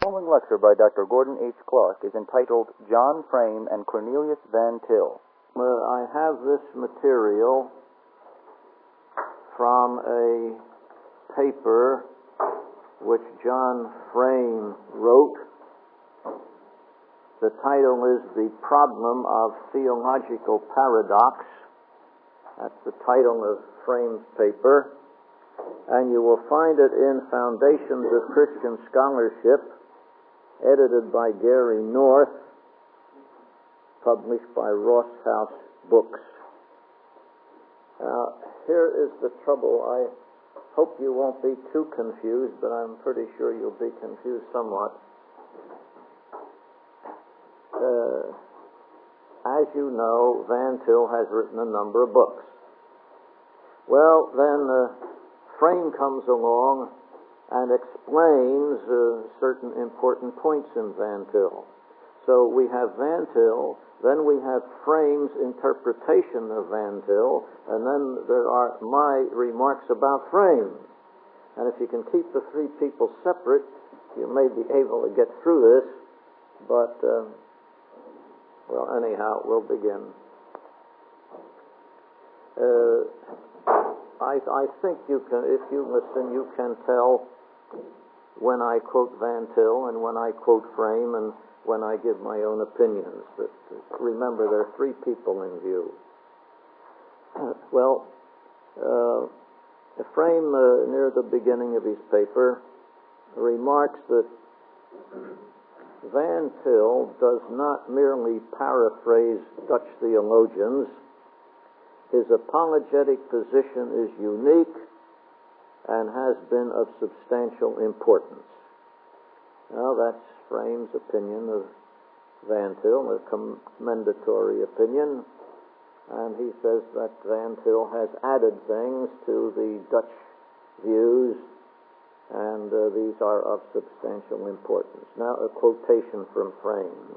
The following lecture by Dr. Gordon H. Clark is entitled John Frame and Cornelius Van Til. I have this material from a paper which John Frame wrote. The title is The Problem of Theological Paradox. That's the title of Frame's paper. And you will find it in Foundations of Christian Scholarship, edited by Gary North, published by Ross House Books. Now, here is the trouble. I hope you won't be too confused, but I'm pretty sure you'll be confused somewhat. As you know, Van Til has written a number of books. Well, then Frame comes along and explains certain important points in Van Til. So we have Van Til, then we have Frame's interpretation of Van Til, and then there are my remarks about Frame. And if you can keep the three people separate, you may be able to get through this, but, well, anyhow, we'll begin. I think you can, if you listen, you can tell when I quote Van Til and when I quote Frame and when I give my own opinions. But remember, there are three people in view. Well, Frame, near the beginning of his paper, remarks that Van Til does not merely paraphrase Dutch theologians. His apologetic position is unique and has been of substantial importance. Now, that's Frame's opinion of Van Til, a commendatory opinion, and he says that Van Til has added things to the Dutch views, and these are of substantial importance. Now, a quotation from Frame.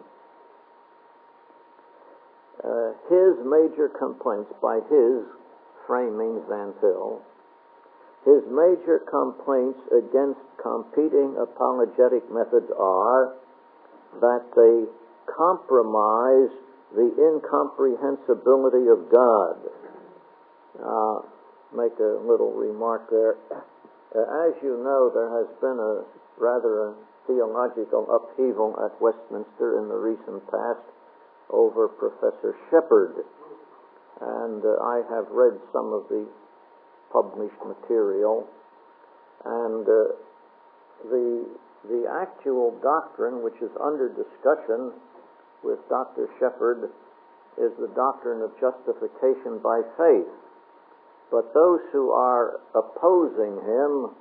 His major complaints, by his, Frame means Van Til, his major complaints against competing apologetic methods are that they compromise the incomprehensibility of God. I'll make a little remark there. As you know, there has been a rather theological upheaval at Westminster in the recent past over Professor Shepherd, and I have read some of the published material, and the actual doctrine which is under discussion with Dr. Shepherd is the doctrine of justification by faith. But those who are opposing him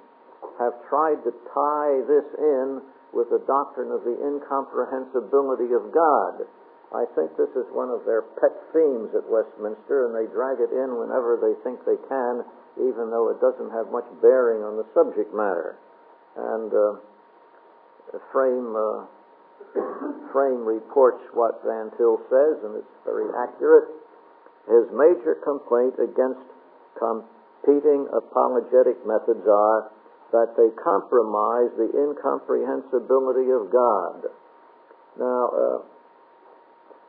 have tried to tie this in with the doctrine of the incomprehensibility of God. I think this is one of their pet themes at Westminster, and they drag it in whenever they think they can, even though it doesn't have much bearing on the subject matter. And Frame reports what Van Til says, and it's very accurate. His major complaint against competing apologetic methods are that they compromise the incomprehensibility of God. Now,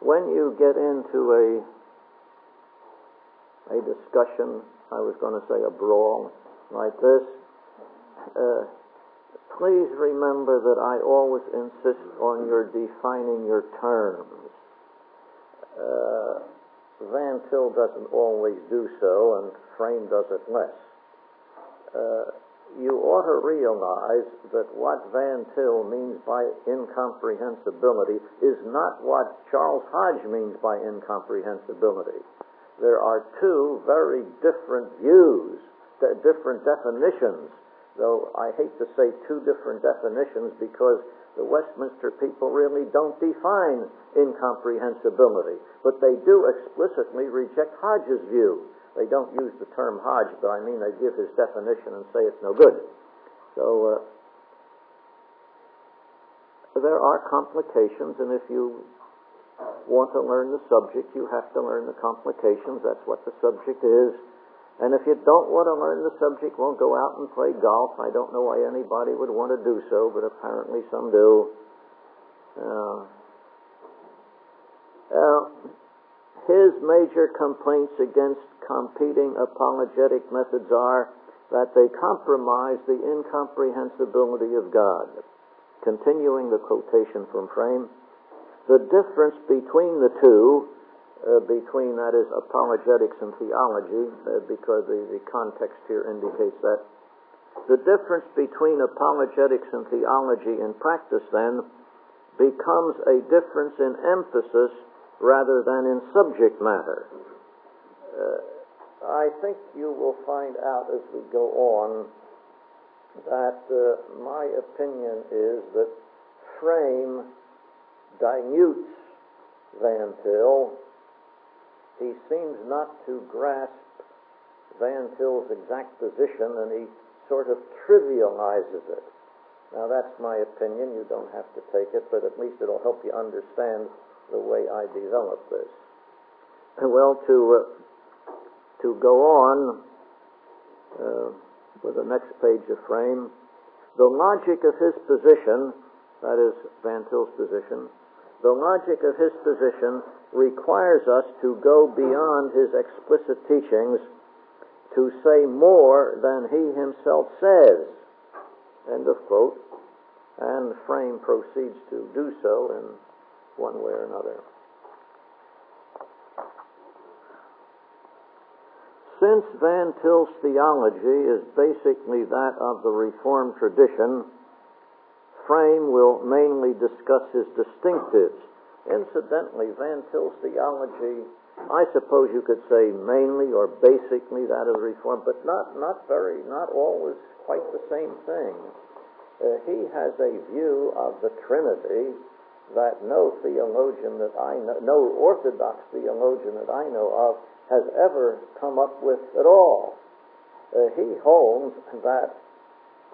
when you get into a discussion, I was going to say a brawl like this, please remember that I always insist on your defining your terms. Van Til doesn't always do so, and Frame does it less. You ought to realize that what Van Til means by incomprehensibility is not what Charles Hodge means by incomprehensibility. There are two very different views, different definitions, though I hate to say two different definitions because the Westminster people really don't define incomprehensibility, but they do explicitly reject Hodge's view. They don't use the term Hodge, but I mean they give his definition and say it's no good. So there are complications, and if you want to learn the subject, you have to learn the complications. That's what the subject is. And if you don't want to learn the subject, well, go out and play golf. I don't know why anybody would want to do so, but apparently some do. His major complaints against competing apologetic methods are that they compromise the incomprehensibility of God. Continuing the quotation from Frame, the difference between the two, between, that is, apologetics and theology, because the context here indicates that, the difference between apologetics and theology in practice, then, becomes a difference in emphasis rather than in subject matter. I think you will find out as we go on that my opinion is that Frame dilutes Van Til. He seems not to grasp Van Til's exact position, and he sort of trivializes it. Now, that's my opinion. You don't have to take it, but at least it'll help you understand the way I develop this. Well, to go on with the next page of Frame, the logic of his position, that is Van Til's position, the logic of his position requires us to go beyond his explicit teachings to say more than he himself says. End of quote. And Frame proceeds to do so in one way or another. Since Van Til's theology is basically that of the Reformed tradition, Frame will mainly discuss his distinctives. Incidentally, Van Til's theology, I suppose you could say mainly or basically that of the Reformed, but not always quite the same thing. He has a view of the Trinity that no theologian that I know, no Orthodox theologian that I know of, has ever come up with at all. He holds that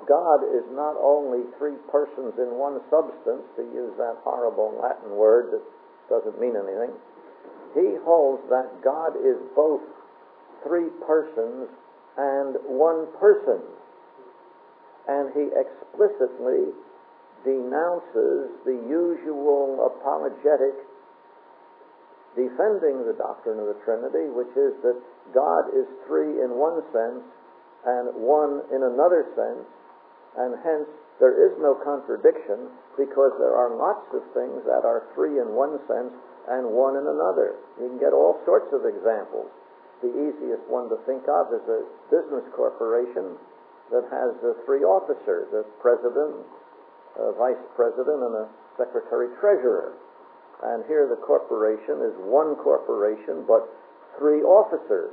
God is not only three persons in one substance, to use that horrible Latin word that doesn't mean anything. He holds that God is both three persons and one person. And he explicitly denounces the usual apologetic defending the doctrine of the Trinity, which is that God is three in one sense and one in another sense, and hence there is no contradiction because there are lots of things that are three in one sense and one in another. You can get all sorts of examples. The easiest one to think of is a business corporation that has three officers, a president, a vice president, and a secretary-treasurer. And here the corporation is one corporation, but three officers.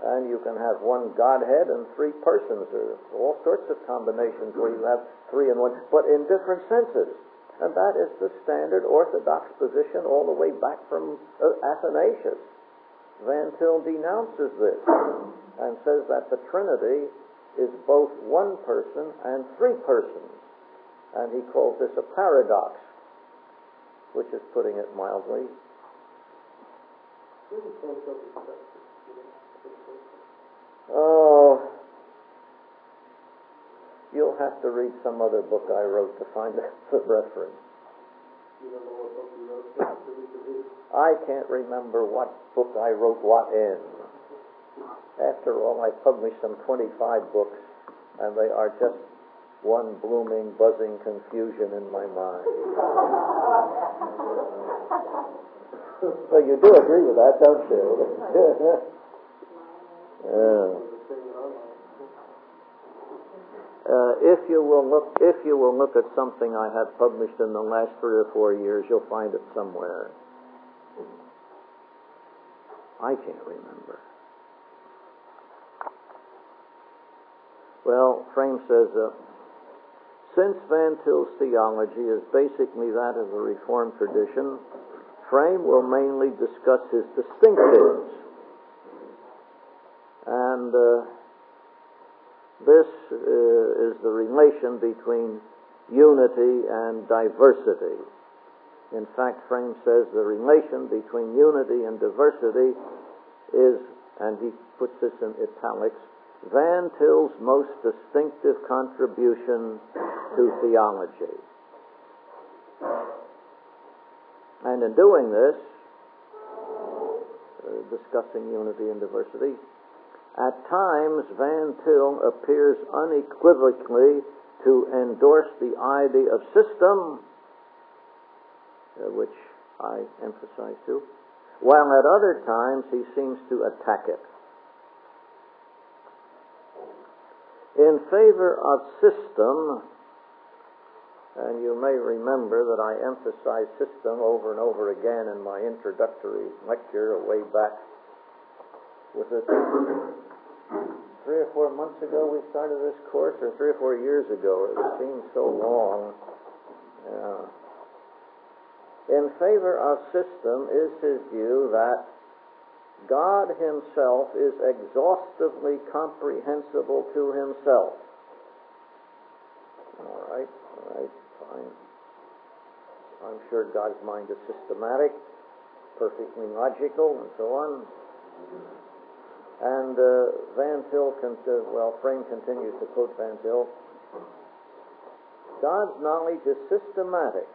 And you can have one Godhead and three persons. There are all sorts of combinations where you have three in one, but in different senses. And that is the standard Orthodox position all the way back from Athanasius. Van Til denounces this and says that the Trinity is both one person and three persons. And he calls this a paradox, which is putting it mildly. Oh, you'll have to read some other book I wrote to find the reference. You don't know what book you wrote? I can't remember what book I wrote what in. After all, I published some 25 books, and they are just one blooming, buzzing confusion in my mind. So you do agree with that, don't you? If you will look at something I had published in the last 3 or 4 years, you'll find it somewhere. I can't remember. Well, Frame says, since Van Til's theology is basically that of the Reformed tradition, Frame will mainly discuss his distinctives. And this is the relation between unity and diversity. In fact, Frame says the relation between unity and diversity is, and he puts this in italics, Van Til's most distinctive contribution to theology. And in doing this, discussing unity and diversity, at times Van Til appears unequivocally to endorse the idea of system, which I emphasize too, while at other times he seems to attack it. In favor of system, and you may remember that I emphasized system over and over again in my introductory lecture way back. Was it 3 or 4 months ago we started this course, or 3 or 4 years ago? It seems so long. In favor of system is his view that God himself is exhaustively comprehensible to himself. All right, fine. I'm sure God's mind is systematic, perfectly logical, and so on. And Van Til, Frame continues to quote Van Til, God's knowledge is systematic.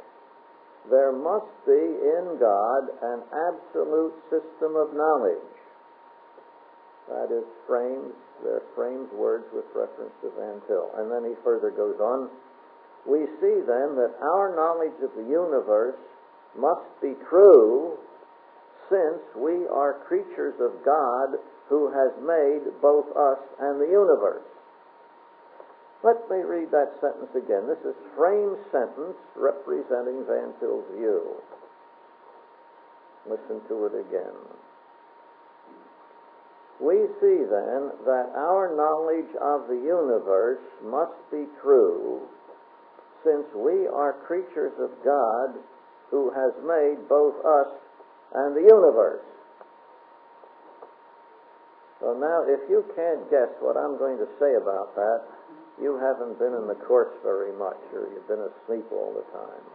There must be in God an absolute system of knowledge. That is Frame's words with reference to Van Til. And then he further goes on, we see then that our knowledge of the universe must be true since we are creatures of God who has made both us and the universe. Let me read that sentence again. This is Frame's sentence representing Van Til's view. Listen to it again. We see then that our knowledge of the universe must be true since we are creatures of God who has made both us and the universe. So now, if you can't guess what I'm going to say about that, you haven't been in the course very much, or you've been asleep all the time.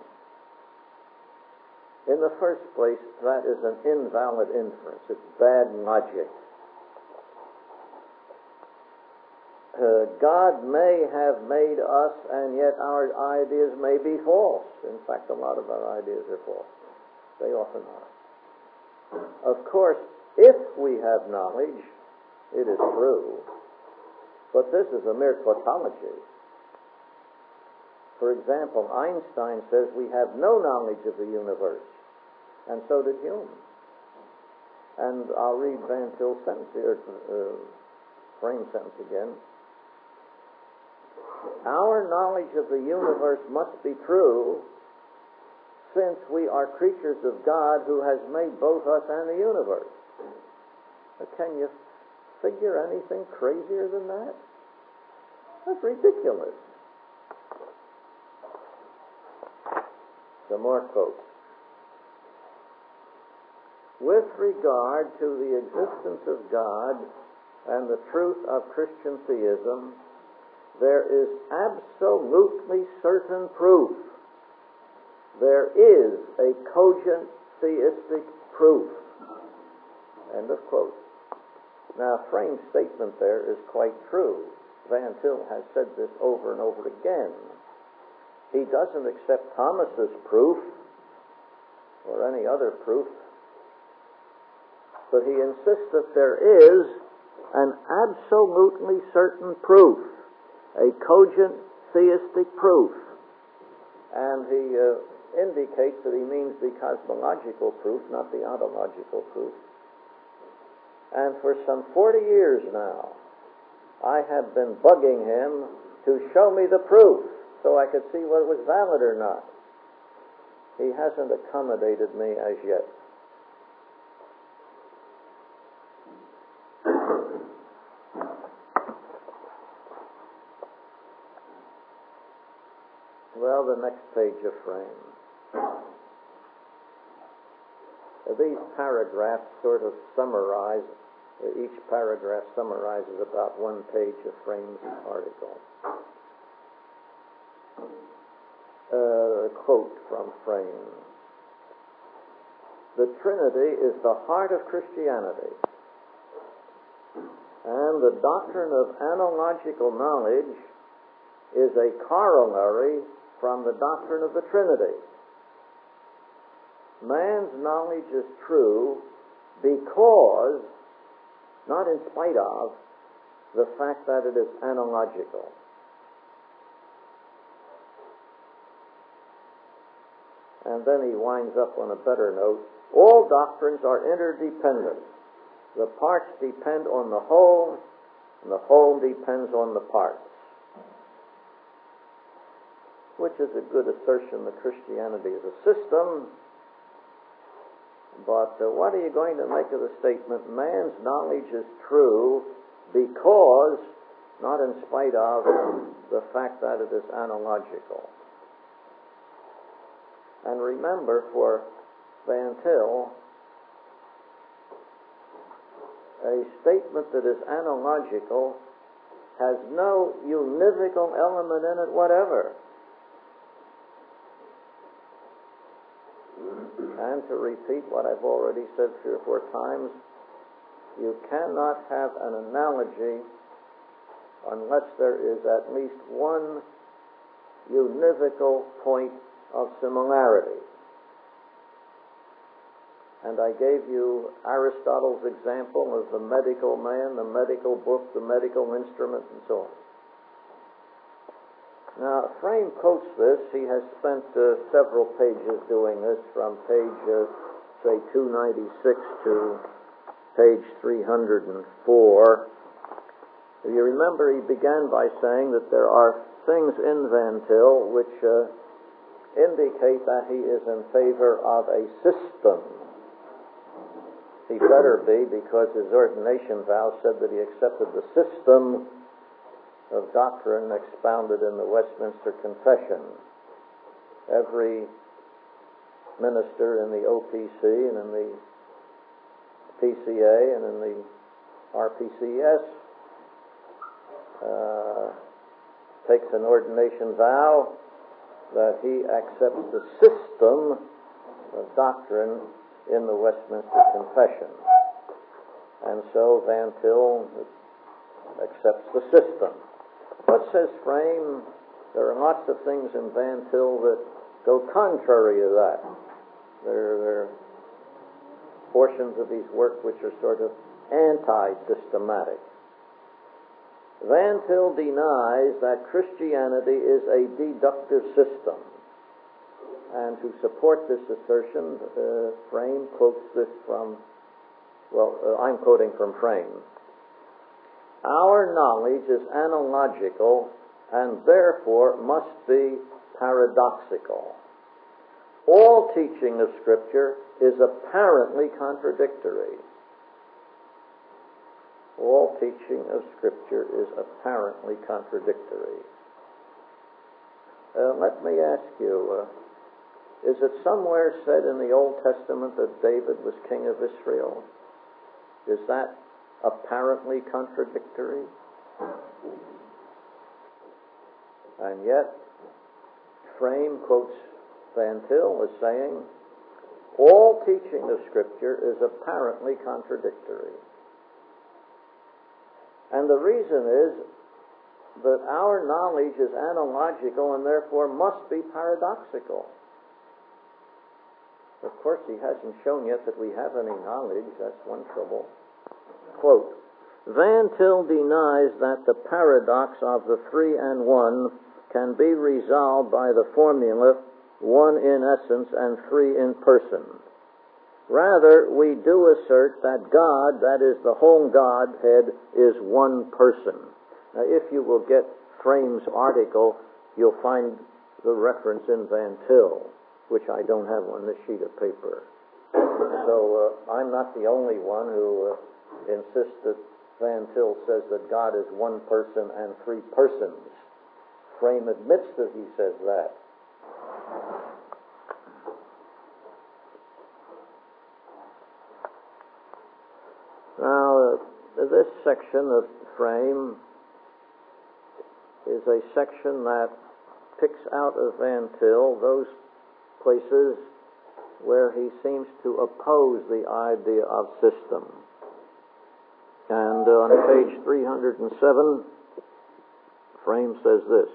In the first place, that is an invalid inference. It's bad logic. God may have made us, and yet our ideas may be false. In fact, a lot of our ideas are false. They often are. Of course, if we have knowledge, it is true. But this is a mere tautology. For example, Einstein says we have no knowledge of the universe, and so did Hume. And I'll read Van Til's sentence, Frame's sentence again. Our knowledge of the universe must be true, since we are creatures of God who has made both us and the universe. But can you figure anything crazier than that? That's ridiculous. Some more quotes. With regard to the existence of God and the truth of Christian theism, there is absolutely certain proof. There is a cogent theistic proof. End of quote. Now, Frame's statement there is quite true. Van Til has said this over and over again. He doesn't accept Thomas's proof or any other proof, but he insists that there is an absolutely certain proof, a cogent theistic proof. And he indicates that he means the cosmological proof, not the ontological proof. And for some 40 years now, I have been bugging him to show me the proof so I could see whether it was valid or not. He hasn't accommodated me as yet. Well, the next page of Frame. These paragraphs sort of summarize, each paragraph summarizes about 1 page of Frame's article. A quote from Frame. The Trinity is the heart of Christianity. then the doctrine of analogical knowledge is a corollary from the doctrine of the Trinity. Man's knowledge is true because, not in spite of, the fact that it is analogical. And then he winds up on a better note. All doctrines are interdependent. The parts depend on the whole, and the whole depends on the parts. Which is a good assertion that Christianity is a system. But what are you going to make of the statement, man's knowledge is true because, not in spite of, the fact that it is analogical? And remember, for Van Til, a statement that is analogical has no univocal element in it whatever. And to repeat what I've already said 3 or 4 times, you cannot have an analogy unless there is at least one univocal point of similarity. And I gave you Aristotle's example of the medical man, the medical book, the medical instrument, and so on. Now, Frame quotes this. He has spent several pages doing this, from page, say, 296 to page 304. If you remember, he began by saying that there are things in Van Til which indicate that he is in favor of a system. He better be, because his ordination vow said that he accepted the system of doctrine expounded in the Westminster Confession. Every minister in the OPC and in the PCA and in the RPCS takes an ordination vow that he accepts the system of doctrine in the Westminster Confession. And so Van Til accepts the system. What says Frame? There are lots of things in Van Til that go contrary to that. There are portions of his work which are sort of anti-systematic. Van Til denies that Christianity is a deductive system. And to support this assertion, Frame quotes this from, I'm quoting from Frame. Our knowledge is analogical and therefore must be paradoxical. All teaching of Scripture is apparently contradictory. All teaching of Scripture is apparently contradictory. Let me ask you, is it somewhere said in the Old Testament that David was king of Israel? Is that apparently contradictory? And yet, Frame quotes Van Til as saying, all teaching of Scripture is apparently contradictory. And the reason is that our knowledge is analogical and therefore must be paradoxical. Of course, he hasn't shown yet that we have any knowledge. That's one trouble. Quote, Van Til denies that the paradox of the three and one can be resolved by the formula one in essence and three in person. Rather, we do assert that God, that is the whole Godhead, is one person. Now, if you will get Frame's article, you'll find the reference in Van Til, which I don't have on this sheet of paper. So I'm not the only one who insists that Van Til says that God is one person and three persons. Frame admits that he says that. Now, this section of Frame is a section that picks out of Van Til those places where he seems to oppose the idea of system. And on page 307, Frame says this: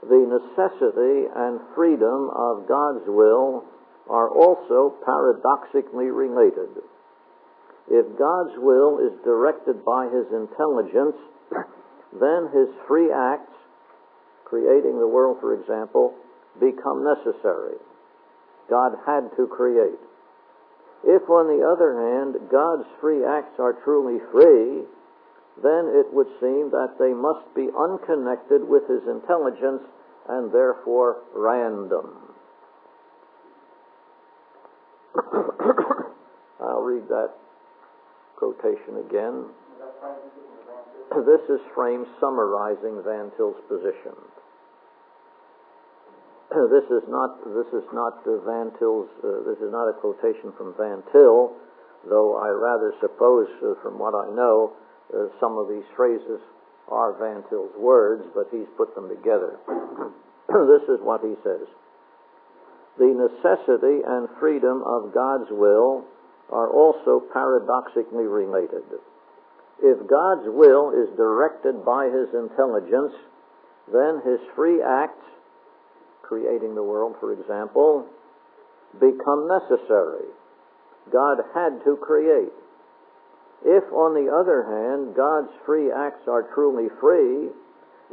the necessity and freedom of God's will are also paradoxically related. If God's will is directed by His intelligence, then His free acts, creating the world, for example, become necessary. God had to create. If, on the other hand, God's free acts are truly free, then it would seem that they must be unconnected with His intelligence and therefore random. I'll read that quotation again. This is Frame summarizing Van Til's position. This is not Van Til's. This is not a quotation from Van Til, though I rather suppose, from what I know, some of these phrases are Van Til's words, but he's put them together. This is what he says: the necessity and freedom of God's will are also paradoxically related. If God's will is directed by His intelligence, then His free acts, creating the world, for example, become necessary. God had to create. If, on the other hand, God's free acts are truly free,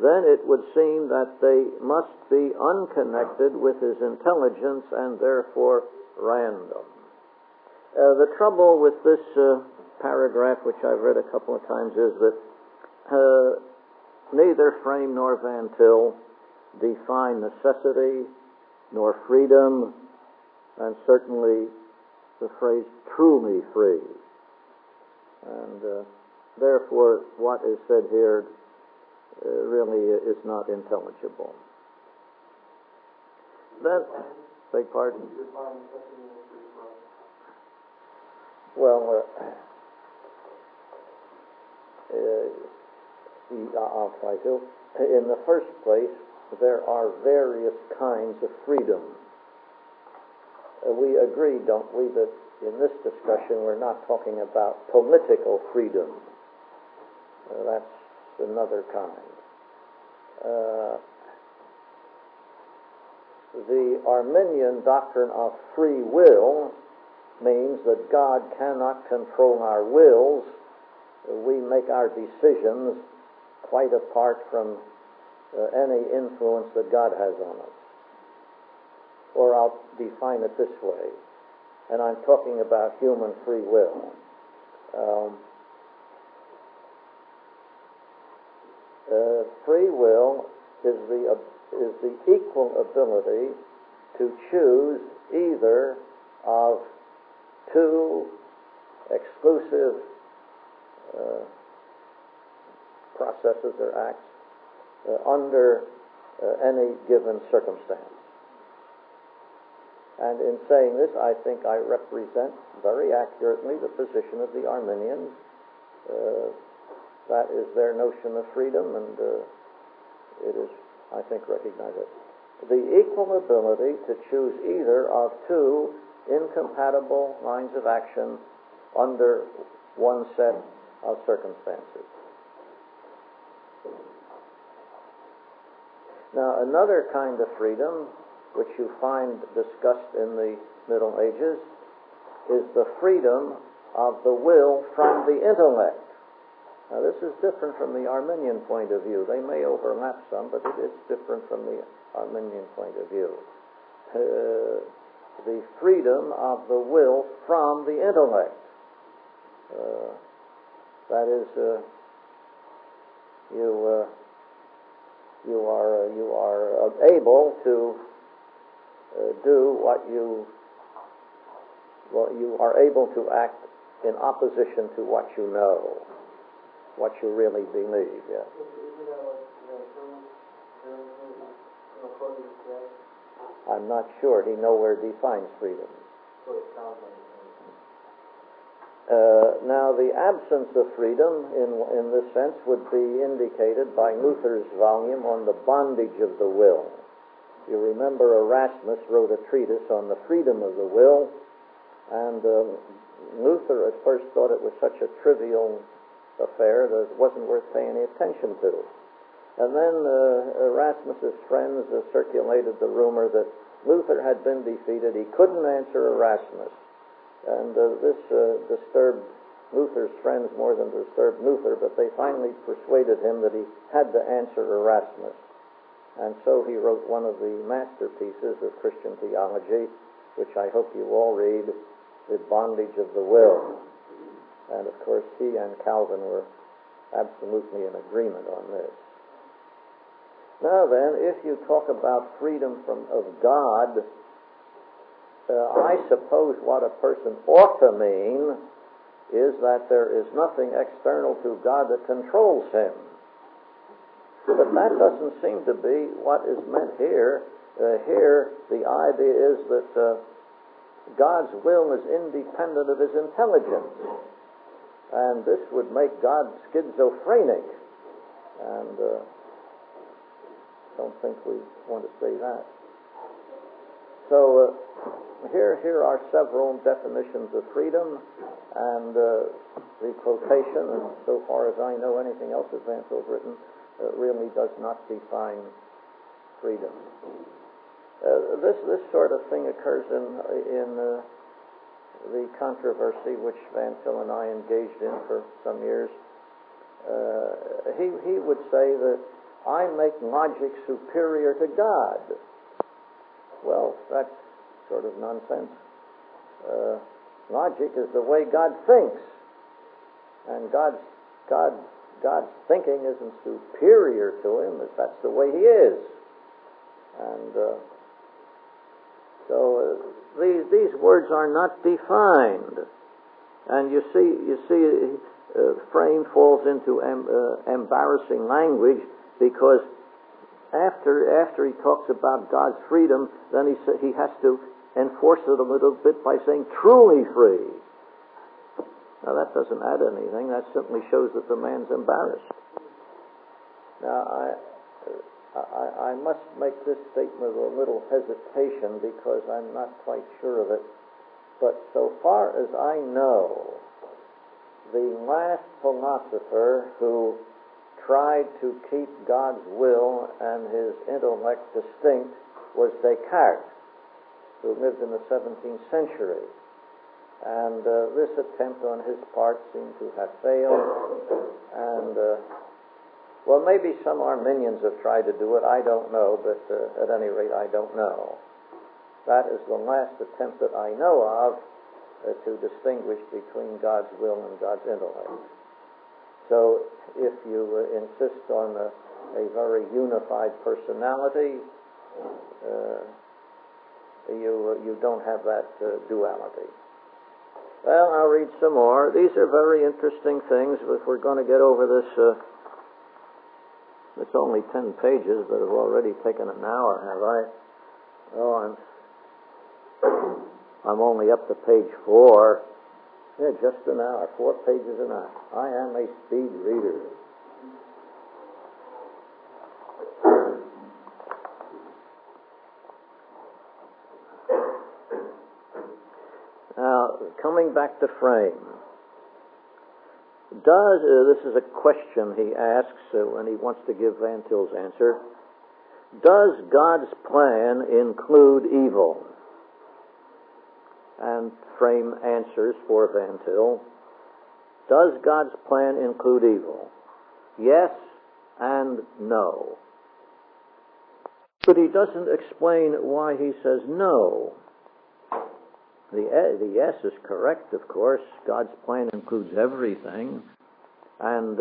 then it would seem that they must be unconnected with His intelligence and therefore random. The trouble with this paragraph, which I've read a couple of times, is that neither Frame nor Van Til define necessity nor freedom, and certainly the phrase truly free. And therefore what is said here really is not intelligible. Then, beg pardon? Well, I'll try to. In the first place, there are various kinds of freedom. We agree, don't we, that in this discussion we're not talking about political freedom. That's another kind. The Arminian doctrine of free will means that God cannot control our wills. We make our decisions quite apart from any influence that God has on us. Or I'll define it this way, and I'm talking about human free will. Free will is the equal ability to choose either of two exclusive processes or acts under any given circumstance. And in saying this, I think I represent very accurately the position of the Arminians. That is their notion of freedom, and it is, I think, recognized. The equal ability to choose either of two incompatible lines of action under one set of circumstances. Now, another kind of freedom, which you find discussed in the Middle Ages, is the freedom of the will from the intellect. Now, this is different from the Arminian point of view. They may overlap some, but it is different from the Arminian point of view. The freedom of the will from the intellect. That is, you are able to do what you are able to act in opposition to what you know, what you really believe. Yeah. I'm not sure he nowhere defines freedom. Now, the absence of freedom in this sense would be indicated by Luther's volume on the bondage of the will. You remember Erasmus wrote a treatise on the freedom of the will, and Luther at first thought it was such a trivial affair that it wasn't worth paying any attention to. And then Erasmus's friends circulated the rumor that Luther had been defeated. He couldn't answer Erasmus. And this disturbed Luther's friends more than disturbed Luther, but they finally persuaded him that he had to answer Erasmus. And so he wrote one of the masterpieces of Christian theology, which I hope you all read, The Bondage of the Will. And of course he and Calvin were absolutely in agreement on this. Now then, if you talk about freedom of God, I suppose what a person ought to mean is that there is nothing external to God that controls him. But that doesn't seem to be what is meant here. Here, the idea is that God's will is independent of his intelligence. And this would make God schizophrenic. And don't think we want to say that. So here are several definitions of freedom, and the quotation, and so far as I know, anything else that Van Til's written really does not define freedom. This sort of thing occurs in the controversy which Van Til and I engaged in for some years. He would say that I make logic superior to God. Well, that's sort of nonsense. Logic is the way God thinks, and God's thinking isn't superior to him. That's the way he is. And so these words are not defined, and you see, Frame falls into embarrassing language. Because after he talks about God's freedom, then he has to enforce it a little bit by saying truly free. Now that doesn't add anything. That simply shows that the man's embarrassed. Now I must make this statement with a little hesitation because I'm not quite sure of it. But so far as I know, the last philosopher who tried to keep God's will and his intellect distinct was Descartes, who lived in the 17th century. And this attempt on his part seemed to have failed. And, well, maybe some Arminians have tried to do it. I don't know, but at any rate, I don't know. That is the last attempt that I know of to distinguish between God's will and God's intellect. So if you insist on a very unified personality, you don't have that duality. Well, I'll read some more. These are very interesting things. If we're going to get over this, it's only 10 pages, but I've already taken an hour, have I? Oh, I'm only up to page 4. Yeah, just an hour. 4 pages an hour. I am a speed reader. Now, coming back to Frame. This is a question he asks when he wants to give Van Til's answer. Does God's plan include evil? And Frame answers for Van Til. Does God's plan include evil? Yes and no. But he doesn't explain why he says no. The yes is correct, of course. God's plan includes everything. And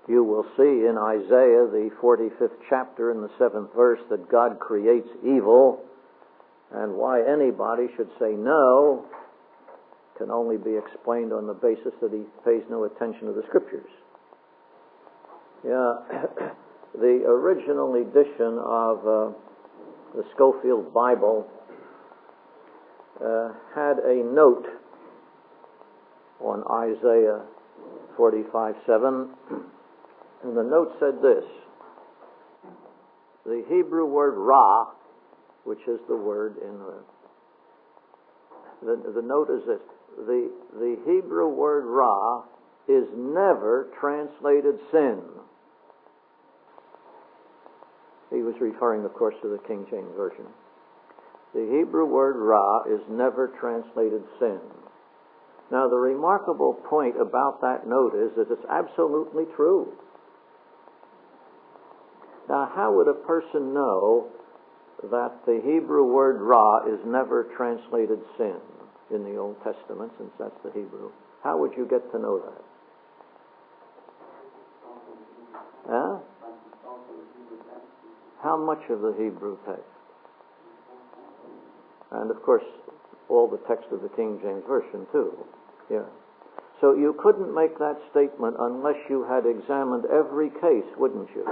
you will see in Isaiah, the 45th chapter in the 7th verse, that God creates evil. And why anybody should say no can only be explained on the basis that he pays no attention to the Scriptures. Yeah, the original edition of the Schofield Bible had a note on Isaiah 45:7, and the note said this: the Hebrew word ra, which is the word in the note is this: the Hebrew word ra is never translated sin. He was referring, of course, to the King James Version. The Hebrew word ra is never translated sin. Now, the remarkable point about that note is that it's absolutely true. Now, how would a person know that the Hebrew word ra is never translated sin in the Old Testament, since that's the Hebrew? How would you get to know that? Huh? How much of the Hebrew text? And of course, all the text of the King James Version too. Yeah. So you couldn't make that statement unless you had examined every case, wouldn't you?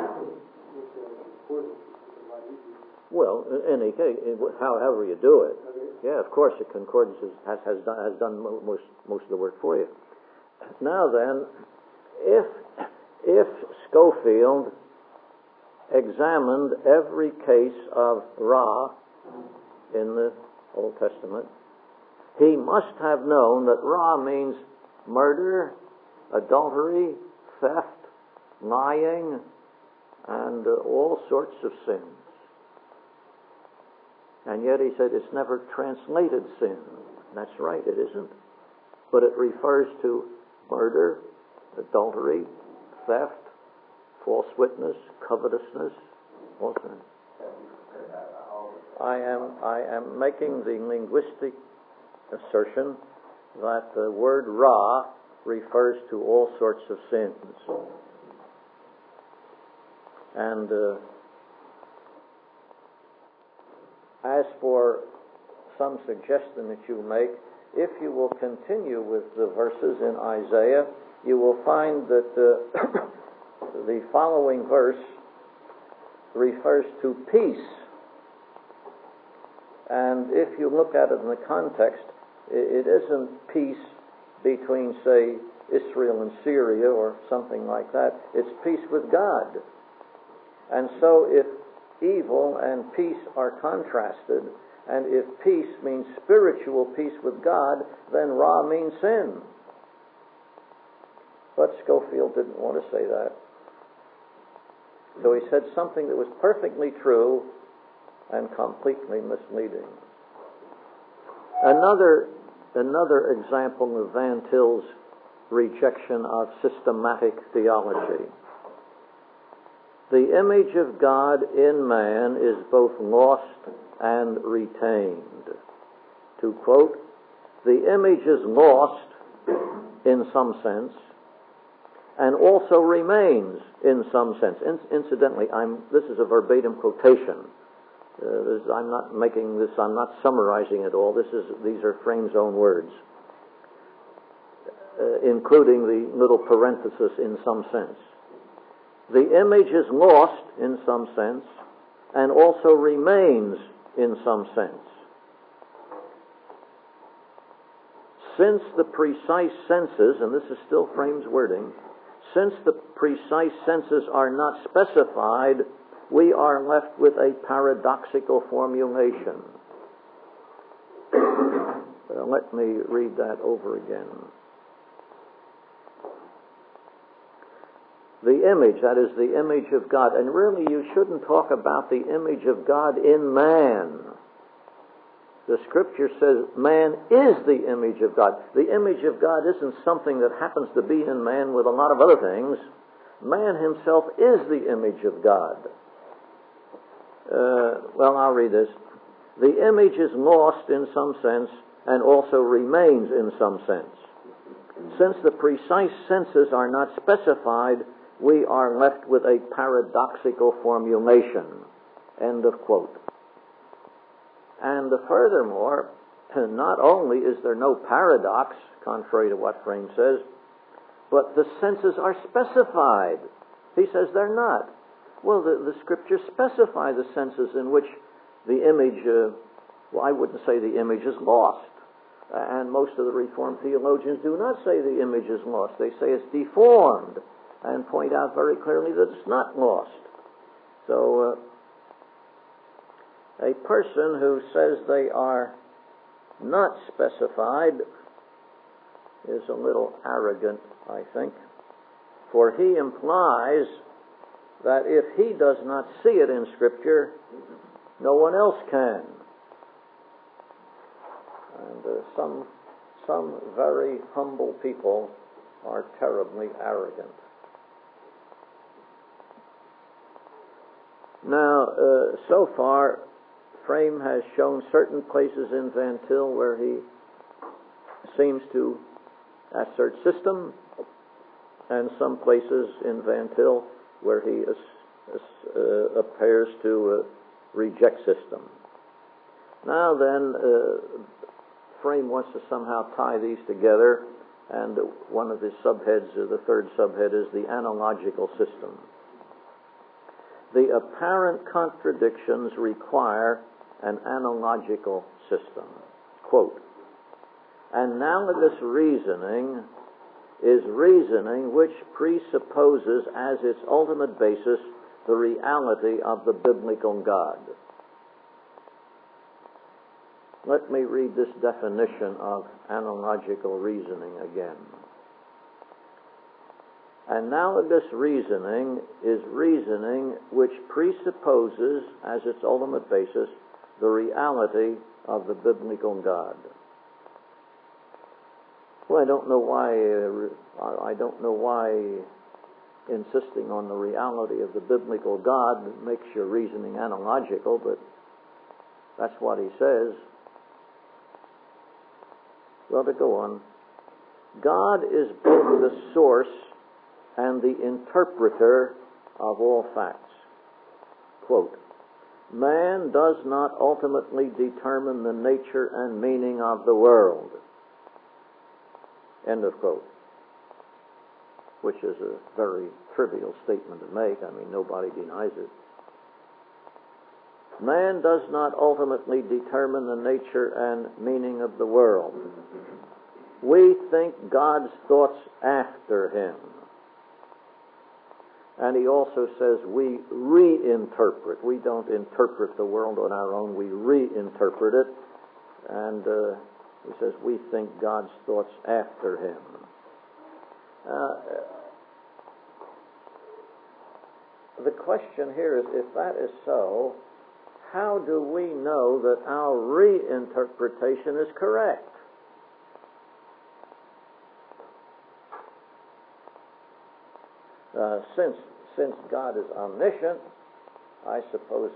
Well, in any case, however you do it. Yeah, of course, the concordance has done most of the work for you. Now then, if Schofield examined every case of ra in the Old Testament, he must have known that ra means murder, adultery, theft, lying, and all sorts of sins. And yet he said it's never translated sin. That's right, it isn't. But it refers to murder, adultery, theft, false witness, covetousness, all things. I am making the linguistic assertion that the word ra refers to all sorts of sins. And as for some suggestion that you make, if you will continue with the verses in Isaiah, you will find that the following verse refers to peace. And if you look at it in the context, it isn't peace between, say, Israel and Syria or something like that. It's peace with God. And so if evil and peace are contrasted, and if peace means spiritual peace with God, then ra means sin. But Schofield didn't want to say that. So he said something that was perfectly true and completely misleading. Another example of Van Til's rejection of systematic theology. The image of God in man is both lost and retained. To quote, the image is lost in some sense and also remains in some sense. Incidentally, this is a verbatim quotation. I'm not making this, I'm not summarizing it all. These are Frame's own words, including the little parenthesis in some sense. The image is lost in some sense and also remains in some sense. Since the precise senses, and this is still Frame's wording, since the precise senses are not specified, we are left with a paradoxical formulation. Let me read that over again. The image, that is the image of God. And really you shouldn't talk about the image of God in man. The Scripture says man is the image of God. The image of God isn't something that happens to be in man with a lot of other things. Man himself is the image of God. Well, I'll read this. The image is lost in some sense and also remains in some sense. Since the precise senses are not specified, we are left with a paradoxical formulation. End of quote. And furthermore, not only is there no paradox, contrary to what Frame says, but the senses are specified. He says they're not. Well, the Scriptures specify the senses in which the image, I wouldn't say the image is lost. And most of the Reformed theologians do not say the image is lost. They say it's deformed and point out very clearly that it's not lost. So, a person who says they are not specified is a little arrogant, I think, for he implies that if he does not see it in Scripture, no one else can. And some very humble people are terribly arrogant. Now, so far, Frame has shown certain places in Van Til where he seems to assert system, and some places in Van Til where he appears to reject system. Now then, Frame wants to somehow tie these together, and one of his subheads, the third subhead, is the analogical system. The apparent contradictions require an analogical system. Quote, analogous reasoning is reasoning which presupposes as its ultimate basis the reality of the biblical God. Let me read this definition of analogical reasoning again. Analogous reasoning is reasoning which presupposes as its ultimate basis the reality of the biblical God. Well, I don't know why insisting on the reality of the biblical God makes your reasoning analogical, but that's what he says. Well, to go on, God is both the source and the interpreter of all facts. Quote, man does not ultimately determine the nature and meaning of the world. End of quote. Which is a very trivial statement to make. I mean, nobody denies it. Man does not ultimately determine the nature and meaning of the world. We think God's thoughts after him. And he also says we reinterpret. We don't interpret the world on our own. We reinterpret it. And he says we think God's thoughts after him. The question here is, if that is so, how do we know that our reinterpretation is correct? Since God is omniscient, I suppose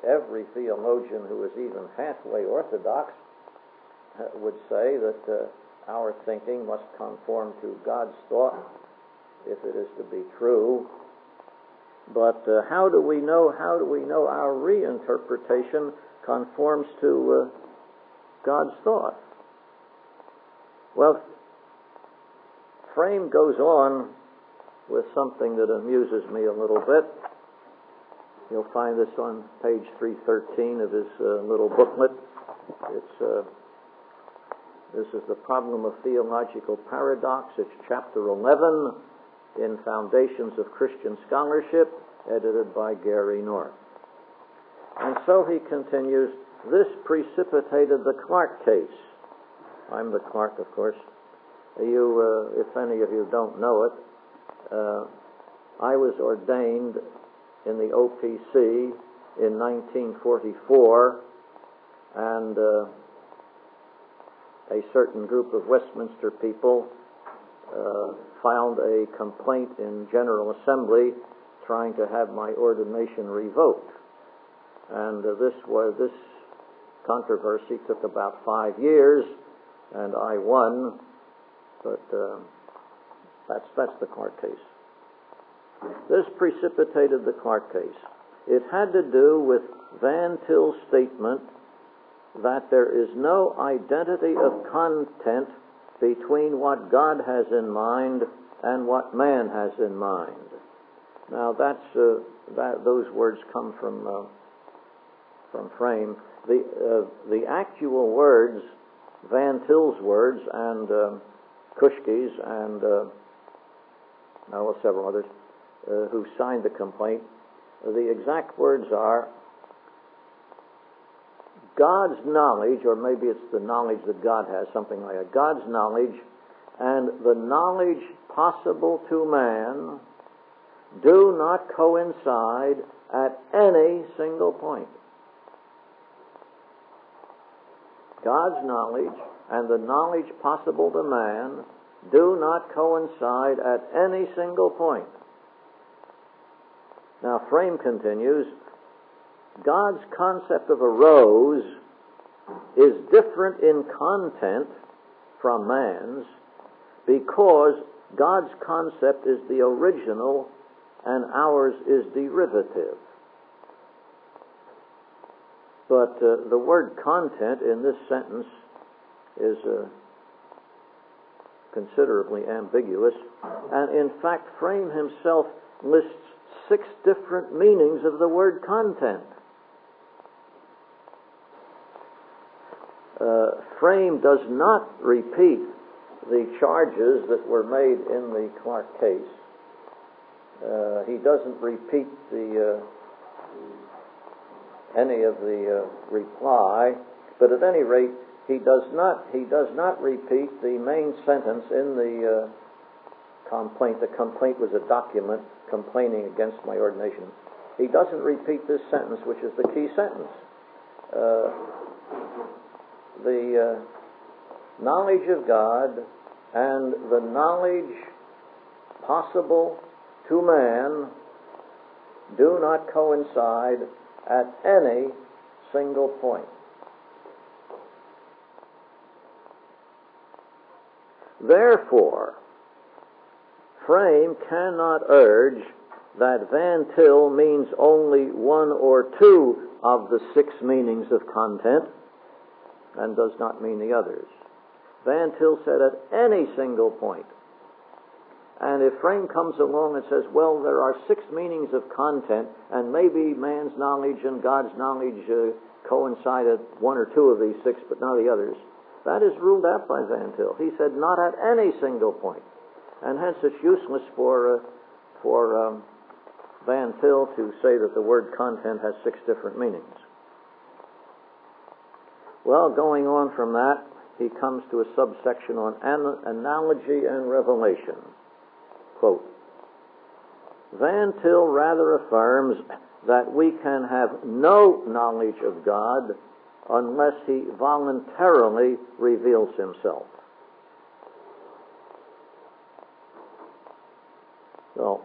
every theologian who is even halfway orthodox would say that our thinking must conform to God's thought if it is to be true. But how do we know our reinterpretation conforms to God's thought? Well, Frame goes on with something that amuses me a little bit. You'll find this on page 313 of his little booklet. This is the problem of theological paradox. It's chapter 11 in Foundations of Christian Scholarship, edited by Gary North. And so he continues, this precipitated the Clark case. I'm the Clark, of course. If any of you don't know it, I was ordained in the OPC in 1944, and a certain group of Westminster people filed a complaint in General Assembly trying to have my ordination revoked. And this controversy took about 5 years, and I won, but that's the Clark case. This precipitated the Clark case. It had to do with Van Til's statement that there is no identity of content between what God has in mind and what man has in mind. Now those words come from Frame. The actual words, Van Til's words, and Kushke's, and several others who signed the complaint, the exact words are, God's knowledge, or maybe it's the knowledge that God has, something like that. God's knowledge and the knowledge possible to man do not coincide at any single point. God's knowledge and the knowledge possible to man do not coincide at any single point. Now, Frame continues, God's concept of a rose is different in content from man's because God's concept is the original and ours is derivative. But the word content in this sentence is considerably ambiguous, and in fact Frame himself lists 6 different meanings of the word content. Frame does not repeat the charges that were made in the Clark case. He doesn't repeat any of the reply, but at any rate, he does not repeat the main sentence in the complaint. The complaint was a document complaining against my ordination. He doesn't repeat this sentence, which is the key sentence. The knowledge of God and the knowledge possible to man do not coincide at any single point. Therefore, Frame cannot urge that Van Til means only 1 or 2 of the 6 meanings of content and does not mean the others. Van Til said at any single point. And if Frame comes along and says, well, there are 6 meanings of content, and maybe man's knowledge and God's knowledge coincide at 1 or 2 of these 6, but not the others, that is ruled out by Van Til. He said not at any single point. And hence it's useless for Van Til to say that the word content has 6 different meanings. Well, going on from that, he comes to a subsection on analogy and revelation. Quote, Van Til rather affirms that we can have no knowledge of God unless he voluntarily reveals himself. Well,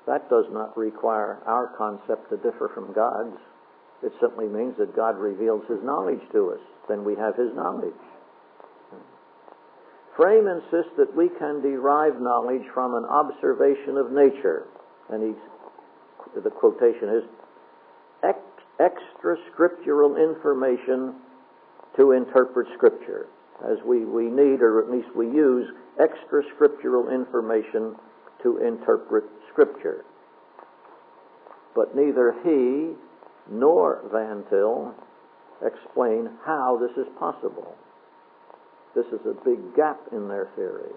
that does not require our concept to differ from God's. It simply means that God reveals his knowledge to us. Then we have his knowledge. Frame insists that we can derive knowledge from an observation of nature. And the quotation is, extra scriptural information to interpret Scripture. As we need, or at least we use, extra scriptural information to interpret Scripture. But neither he nor Van Til explain how this is possible. This is a big gap in their theory.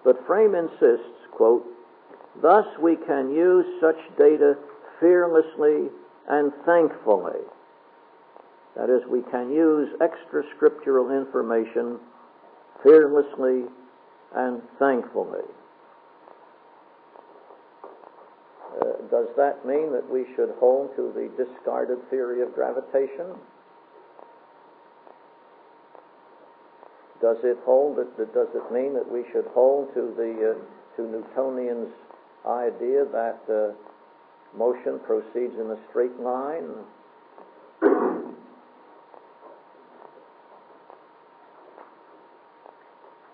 But Frame insists, quote, thus we can use such data fearlessly and thankfully. That is, we can use extra scriptural information fearlessly and thankfully. Does that mean that we should hold to the discarded theory of gravitation? Does it mean that we should hold to Newtonian's idea that motion proceeds in a straight line?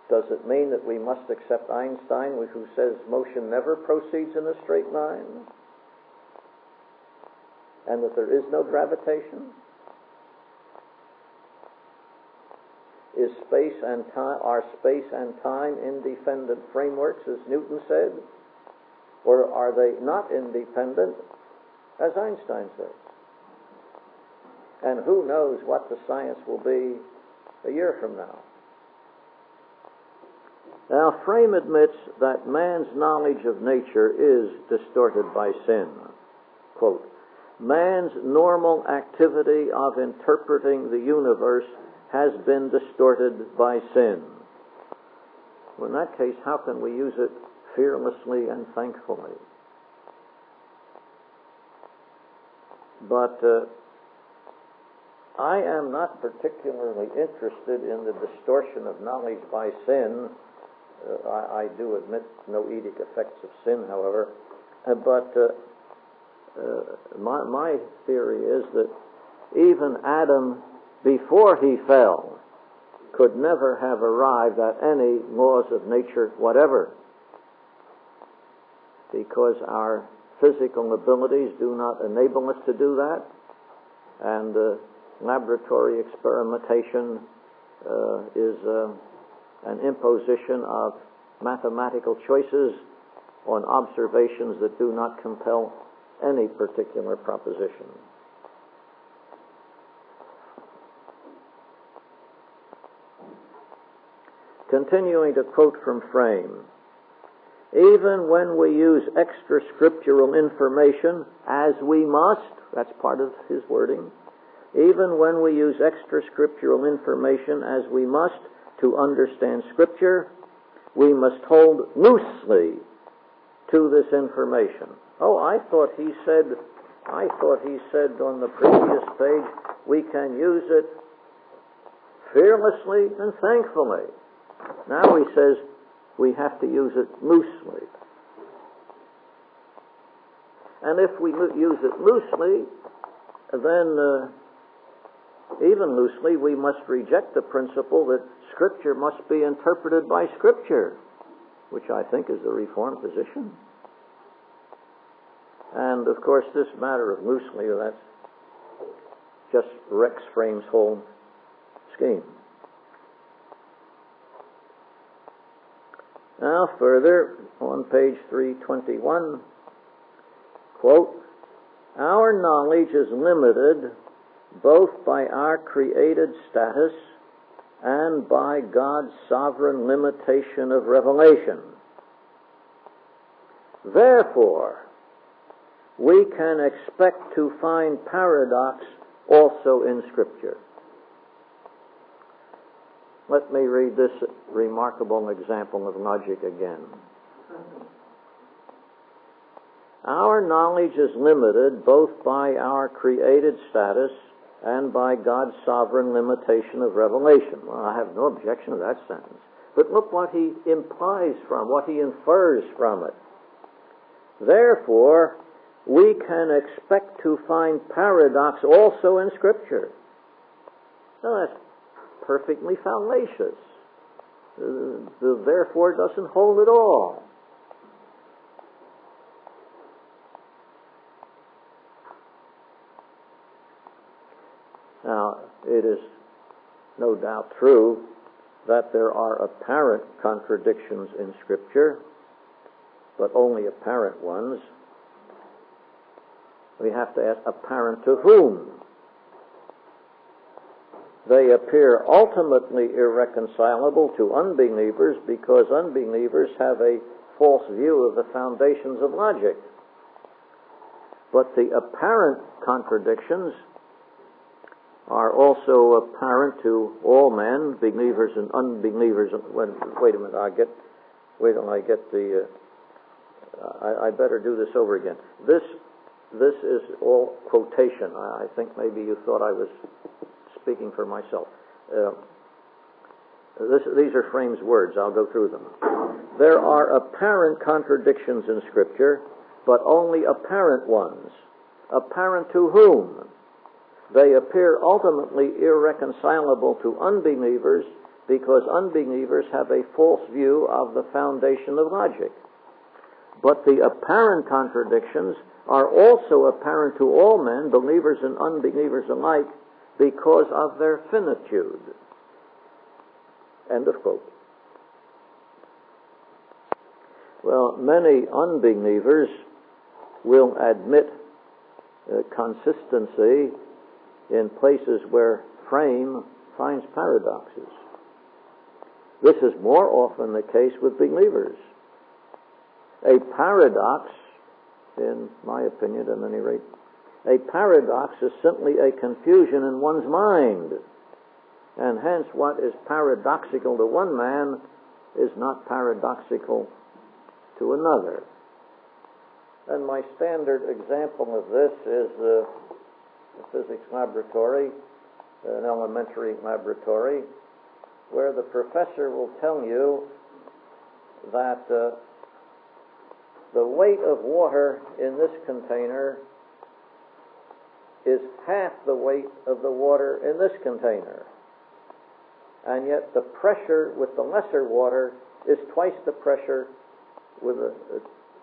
Does it mean that we must accept Einstein, who says motion never proceeds in a straight line? And that there is no gravitation? Are space and time independent frameworks, as Newton said? Or are they not independent, as Einstein says? And who knows what the science will be a year from now? Now, Frame admits that man's knowledge of nature is distorted by sin. Quote, man's normal activity of interpreting the universe has been distorted by sin. Well, in that case, how can we use it fearlessly and thankfully? But I am not particularly interested in the distortion of knowledge by sin. I do admit no edict effects of sin, however. But my theory is that even Adam, before he fell, could never have arrived at any laws of nature whatever, because our physical abilities do not enable us to do that, and laboratory experimentation is an imposition of mathematical choices on observations that do not compel any particular proposition. Continuing to quote from Frame, even when we use extra scriptural information, as we must, that's part of his wording, even when we use extra scriptural information as we must to understand Scripture, we must hold loosely to this information. Oh, I thought he said on the previous page, we can use it fearlessly and thankfully. Now he says we have to use it loosely. And if we use it loosely, then even loosely, we must reject the principle that Scripture must be interpreted by Scripture, which I think is the Reformed position. And, of course, this matter of loosely, that just wrecks Frame's whole scheme. Now, further, on page 321, quote, our knowledge is limited both by our created status and by God's sovereign limitation of revelation. Therefore, we can expect to find paradox also in Scripture. Let me read this remarkable example of logic again. Our knowledge is limited both by our created status and by God's sovereign limitation of revelation. Well, I have no objection to that sentence. But look what he implies from, what he infers from it. Therefore, we can expect to find paradox also in Scripture. Now, that's perfectly fallacious. The therefore doesn't hold at all. Now, it is no doubt true that there are apparent contradictions in Scripture, but only apparent ones. We have to ask, apparent to whom? They appear ultimately irreconcilable to unbelievers because unbelievers have a false view of the foundations of logic. But the apparent contradictions are also apparent to all men, believers and unbelievers. Wait a minute, wait till I get the... I better do this over again. This is all quotation. I think maybe you thought I was speaking for myself. These are Frame's words. I'll go through them. There are apparent contradictions in Scripture, but only apparent ones. Apparent to whom? They appear ultimately irreconcilable to unbelievers because unbelievers have a false view of the foundation of logic. But the apparent contradictions are also apparent to all men, believers and unbelievers alike, because of their finitude. End of quote. Well, many unbelievers will admit consistency in places where Frame finds paradoxes. This is more often the case with believers. A paradox, in my opinion at any rate, a paradox is simply a confusion in one's mind. And hence what is paradoxical to one man is not paradoxical to another. And my standard example of this is a physics laboratory, an elementary laboratory, where the professor will tell you that the weight of water in this container is half the weight of the water in this container. And yet the pressure with the lesser water is twice the pressure with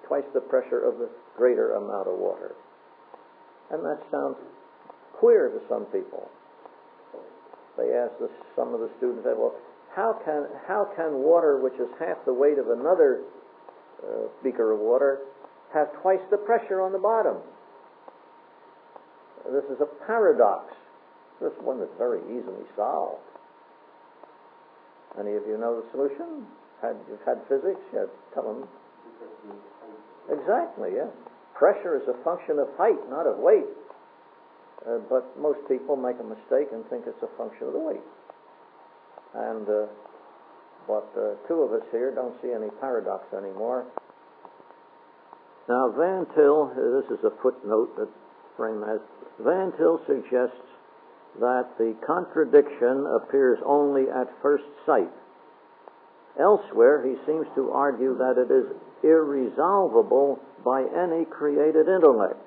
twice the pressure of the greater amount of water. And that sounds queer to some people. They ask some of the students, well, how can water, which is half the weight of another beaker of water, have twice the pressure on the bottom? This is a paradox. This is one that's very easily solved. Any of you know the solution? You've had physics? Yeah, tell them. Exactly, yeah. Pressure is a function of height, not of weight. But most people make a mistake and think it's a function of the weight. And but two of us here don't see any paradox anymore. Now, Van Til, this is a footnote that Frame has. Van Til suggests that the contradiction appears only at first sight. Elsewhere, he seems to argue that it is irresolvable by any created intellect.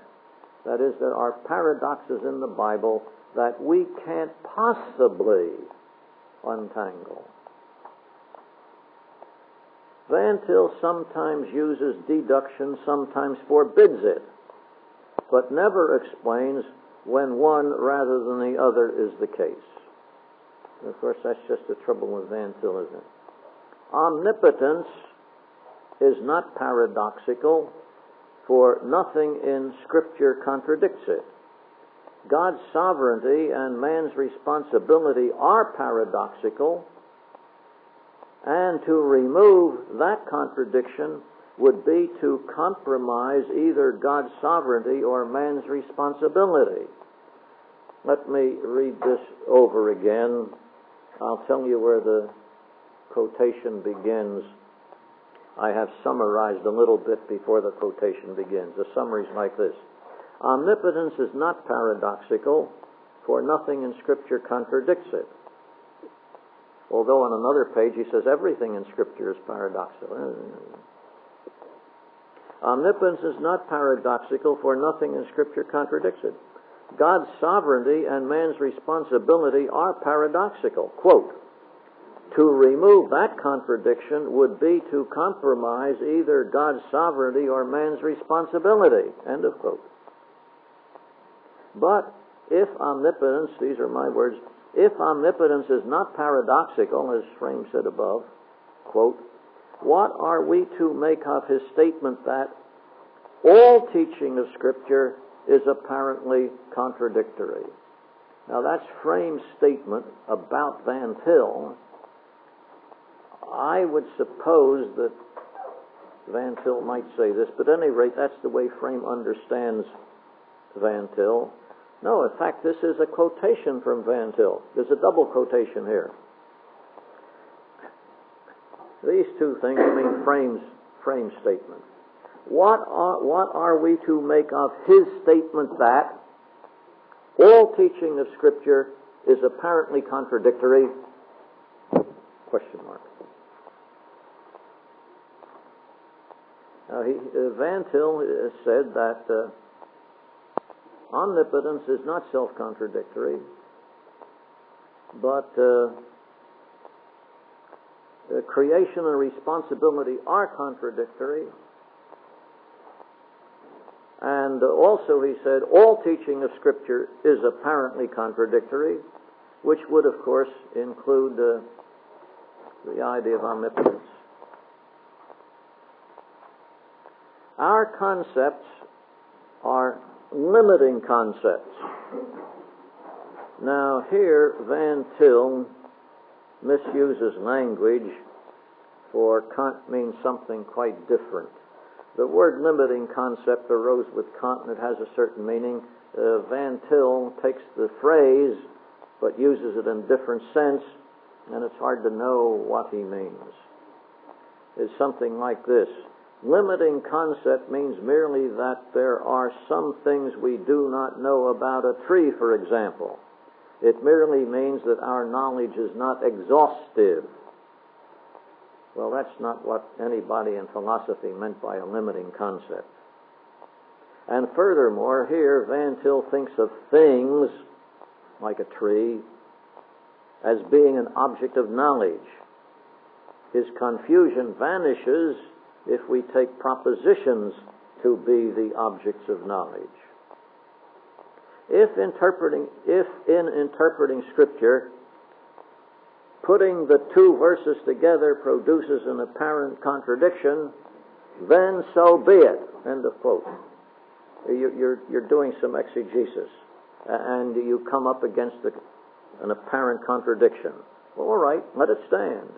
That is, there are paradoxes in the Bible that we can't possibly untangle. Van Til sometimes uses deduction, sometimes forbids it, but never explains when one rather than the other is the case. And of course, that's just the trouble with Van Til, isn't it? Omnipotence is not paradoxical, for nothing in Scripture contradicts it. God's sovereignty and man's responsibility are paradoxical, and to remove that contradiction would be to compromise either God's sovereignty or man's responsibility. Let me read this over again. I'll tell you where the quotation begins. I have summarized a little bit before the quotation begins. The summary is like this. Omnipotence is not paradoxical, for nothing in Scripture contradicts it. Although on another page he says everything in Scripture is paradoxical. Omnipotence is not paradoxical, for nothing in Scripture contradicts it. God's sovereignty and man's responsibility are paradoxical. Quote, to remove that contradiction would be to compromise either God's sovereignty or man's responsibility. End of quote. But if omnipotence, these are my words, if omnipotence is not paradoxical, as Frame said above, quote, what are we to make of his statement that all teaching of Scripture is apparently contradictory? Now that's Frame's statement about Van Til. I would suppose that Van Til might say this, but at any rate, that's the way Frame understands Van Til. No, in fact, this is a quotation from Van Til. There's a double quotation here. These two things mean Frame's statement. What are we to make of his statement that all teaching of Scripture is apparently contradictory? Question mark. Now, Van Til said that omnipotence is not self-contradictory, but creation and responsibility are contradictory. And also, he said, all teaching of Scripture is apparently contradictory, which would, of course, include the idea of omnipotence. Our concepts are limiting concepts. Now, here, Van Til misuses language, for Kant means something quite different. The word limiting concept arose with Kant, and it has a certain meaning. Van Til takes the phrase but uses it in different sense, and it's hard to know what he means. It's something like this. Limiting concept means merely that there are some things we do not know about a tree, for example. It merely means that our knowledge is not exhaustive. Well, that's not what anybody in philosophy meant by a limiting concept. And furthermore, here Van Til thinks of things, like a tree, as being an object of knowledge. His confusion vanishes if we take propositions to be the objects of knowledge. If in interpreting Scripture, putting the two verses together produces an apparent contradiction, then so be it. End of quote. You're doing some exegesis, and you come up against an apparent contradiction. Well, all right, let it stand.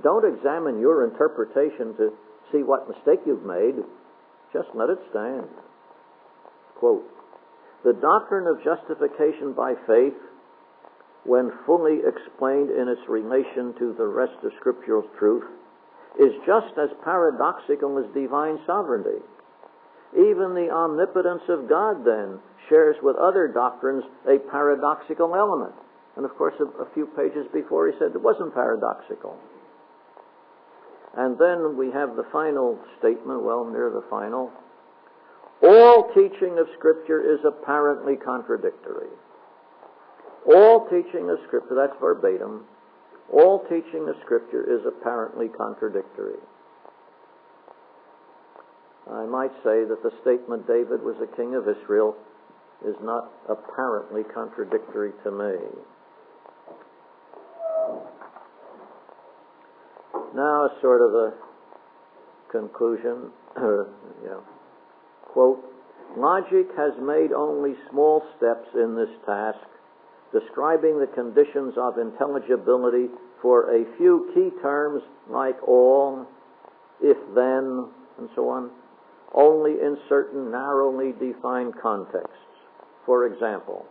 Don't examine your interpretation to see what mistake you've made. Just let it stand. Quote, the doctrine of justification by faith, when fully explained in its relation to the rest of scriptural truth, is just as paradoxical as divine sovereignty. Even the omnipotence of God, then, shares with other doctrines a paradoxical element. And of course, a few pages before he said it wasn't paradoxical. And then we have the final statement, well, near the final. All teaching of Scripture is apparently contradictory. All teaching of Scripture, that's verbatim, all teaching of Scripture is apparently contradictory. I might say that the statement David was a king of Israel is not apparently contradictory to me. Now, sort of a conclusion. Quote, logic has made only small steps in this task, describing the conditions of intelligibility for a few key terms like all, if then, and so on, only in certain narrowly defined contexts. For example,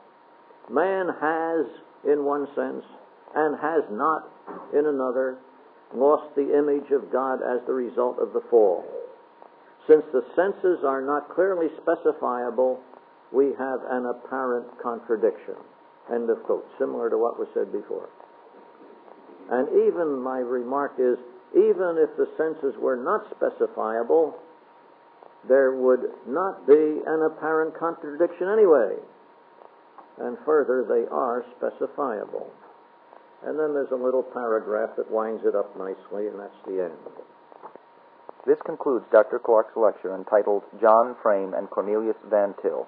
man has, in one sense, and has not, in another, lost the image of God as the result of the fall. Since the senses are not clearly specifiable, we have an apparent contradiction. End of quote. Similar to what was said before. And even my remark is, even if the senses were not specifiable, there would not be an apparent contradiction anyway. And further, they are specifiable. And then there's a little paragraph that winds it up nicely, and that's the end. This concludes Dr. Clark's lecture entitled John Frame and Cornelius Van Til.